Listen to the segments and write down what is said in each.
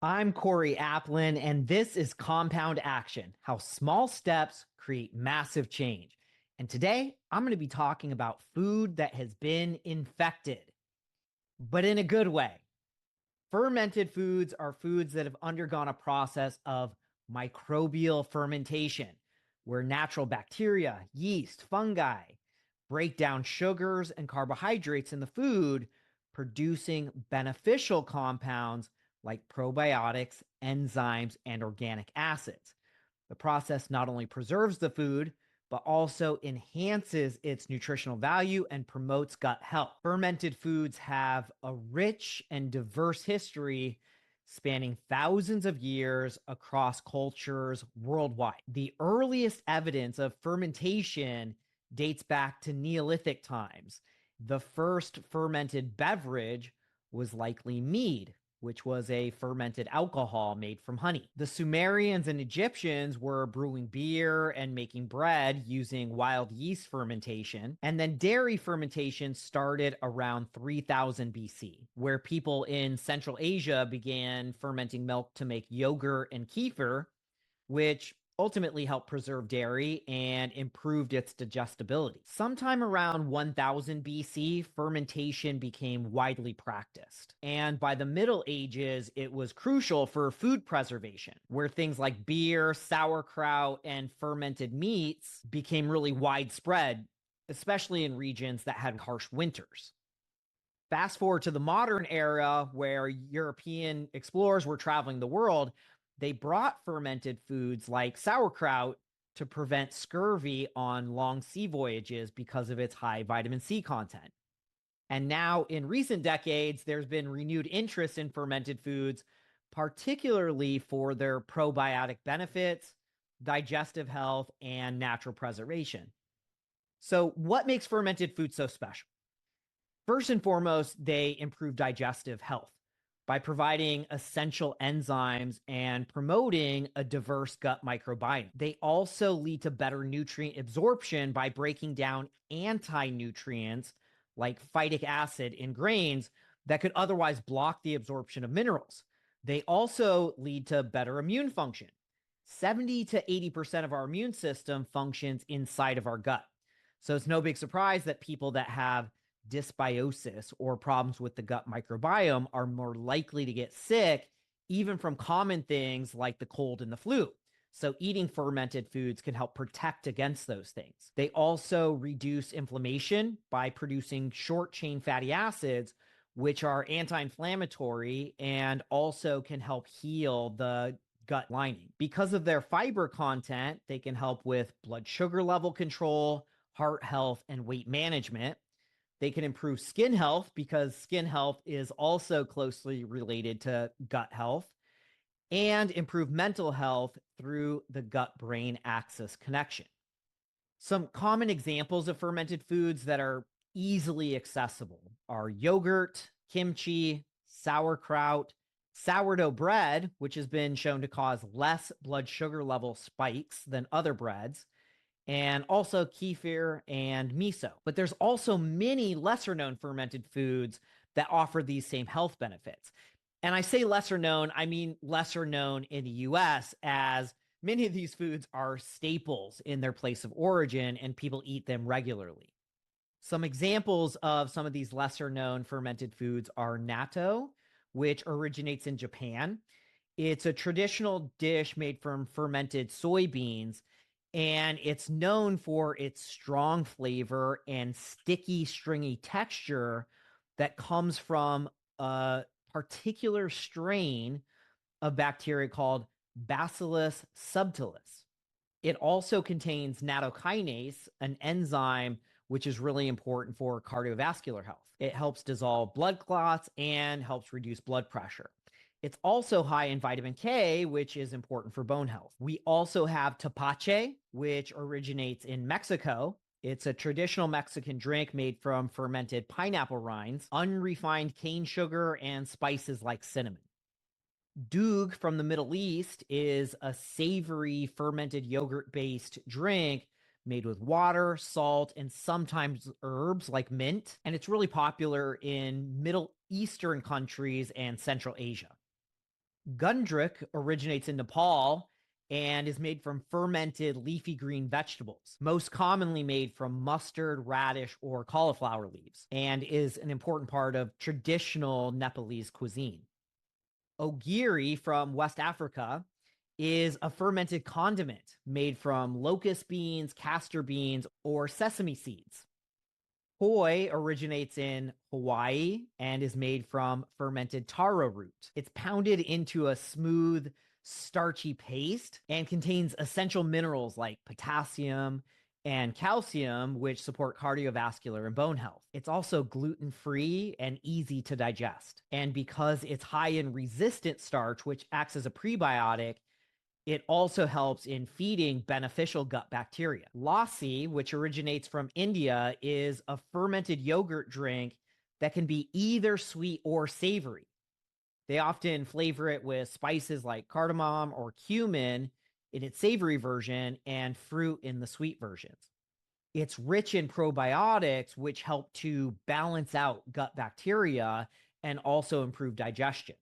I'm Corey Applin, and this is Compound Action, how small steps create massive change. And today, I'm going to be talking about food that has been infected, but in a good way. Fermented foods are foods that have undergone a process of microbial fermentation, where natural bacteria, yeast, fungi break down sugars and carbohydrates in the food, producing beneficial compounds like probiotics, enzymes, and organic acids. The process not only preserves the food, but also enhances its nutritional value and promotes gut health. Fermented foods have a rich and diverse history spanning thousands of years across cultures worldwide. The earliest evidence of fermentation dates back to Neolithic times. The first fermented beverage was likely mead, which was a fermented alcohol made from honey. The Sumerians and Egyptians were brewing beer and making bread using wild yeast fermentation. And then dairy fermentation started around 3000 BC, where people in Central Asia began fermenting milk to make yogurt and kefir, which ultimately helped preserve dairy and improved its digestibility. Sometime around 1000 BC, fermentation became widely practiced. And by the Middle Ages, it was crucial for food preservation, where things like beer, sauerkraut, and fermented meats became really widespread, especially in regions that had harsh winters. Fast forward to the modern era where European explorers were traveling the world, they brought fermented foods like sauerkraut to prevent scurvy on long sea voyages because of its high vitamin C content. And now, in recent decades, there's been renewed interest in fermented foods, particularly for their probiotic benefits, digestive health, and natural preservation. So, what makes fermented foods so special? First and foremost, they improve digestive health by providing essential enzymes and promoting a diverse gut microbiome. They also lead to better nutrient absorption by breaking down anti nutrients like phytic acid in grains that could otherwise block the absorption of minerals. They also lead to better immune function. 70 to 80% of our immune system functions inside of our gut. So it's no big surprise that people that have dysbiosis or problems with the gut microbiome are more likely to get sick, even from common things like the cold and the flu. So, eating fermented foods can help protect against those things. They also reduce inflammation by producing short chain fatty acids, which are anti inflammatory and also can help heal the gut lining. Because of their fiber content, they can help with blood sugar level control, heart health, and weight management. They can improve skin health because skin health is also closely related to gut health, and improve mental health through the gut brain axis connection. Some common examples of fermented foods that are easily accessible are yogurt, kimchi, sauerkraut, sourdough bread, which has been shown to cause less blood sugar level spikes than other breads, and also kefir and miso. But there's also many lesser known fermented foods that offer these same health benefits. And I say lesser known, I mean lesser known in the US, as many of these foods are staples in their place of origin and people eat them regularly. Some examples of some of these lesser known fermented foods are natto, which originates in Japan. It's a traditional dish made from fermented soybeans, and it's known for its strong flavor and sticky, stringy texture that comes from a particular strain of bacteria called Bacillus subtilis. It also contains nattokinase, an enzyme which is really important for cardiovascular health. It helps dissolve blood clots and helps reduce blood pressure. It's also high in vitamin K, which is important for bone health. We also have tepache, which originates in Mexico. It's a traditional Mexican drink made from fermented pineapple rinds, unrefined cane sugar, and spices like cinnamon. Doog from the Middle East is a savory fermented yogurt based drink made with water, salt, and sometimes herbs like mint. And it's really popular in Middle Eastern countries and Central Asia. Gundruk originates in Nepal and is made from fermented leafy green vegetables, most commonly made from mustard, radish, or cauliflower leaves, and is an important part of traditional Nepalese cuisine. Ogiri from West Africa is a fermented condiment made from locust beans, castor beans, or sesame seeds. Poi originates in Hawaii and is made from fermented taro root. It's pounded into a smooth, starchy paste and contains essential minerals like potassium and calcium, which support cardiovascular and bone health. It's also gluten free and easy to digest. And because it's high in resistant starch, which acts as a prebiotic, it also helps in feeding beneficial gut bacteria. Lassi, which originates from India, is a fermented yogurt drink that can be either sweet or savory. They often flavor it with spices like cardamom or cumin in its savory version and fruit in the sweet versions. It's rich in probiotics, which help to balance out gut bacteria and also improve digestion.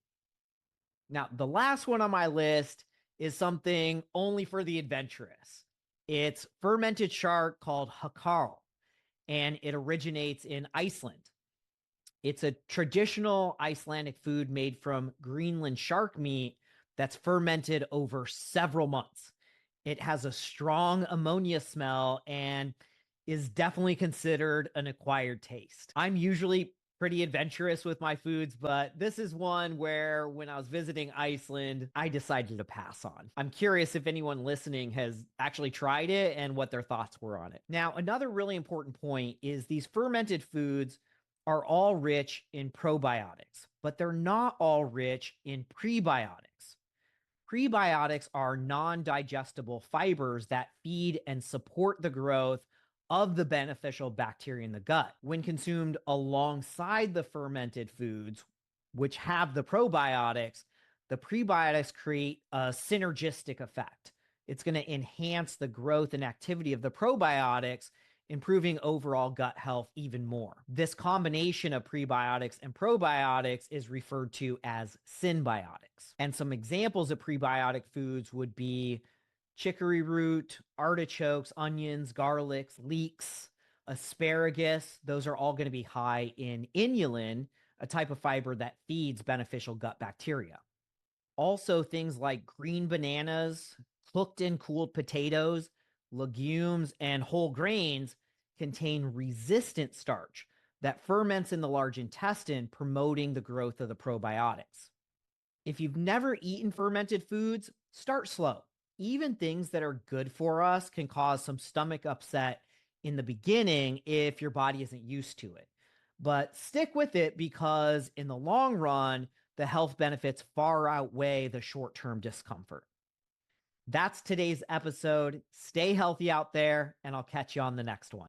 Now, the last one on my list is something only for the adventurous. It's fermented shark called hakkarl, and it originates in Iceland. It's a traditional Icelandic food made from Greenland shark meat that's fermented over several months. It has a strong ammonia smell and is definitely considered an acquired taste. I'm usually pretty adventurous with my foods, but this is one where when I was visiting Iceland, I decided to pass on. I'm curious if anyone listening has actually tried it and what their thoughts were on it. Now, another really important point is these fermented foods are all rich in probiotics, but they're not all rich in prebiotics. Prebiotics are non digestible fibers that feed and support the growth of the beneficial bacteria in the gut. When consumed alongside the fermented foods, which have the probiotics, the prebiotics create a synergistic effect. It's going to enhance the growth and activity of the probiotics, improving overall gut health even more. This combination of prebiotics and probiotics is referred to as symbiotics. And some examples of prebiotic foods would be chicory root, artichokes, onions, garlics, leeks, asparagus. Those are all going to be high in inulin, a type of fiber that feeds beneficial gut bacteria. Also, things like green bananas, cooked and cooled potatoes, legumes, and whole grains contain resistant starch that ferments in the large intestine, promoting the growth of the probiotics. If you've never eaten fermented foods, start slow. Even things that are good for us can cause some stomach upset in the beginning if your body isn't used to it. But stick with it because in the long run, the health benefits far outweigh the short-term discomfort. That's today's episode. Stay healthy out there, and I'll catch you on the next one.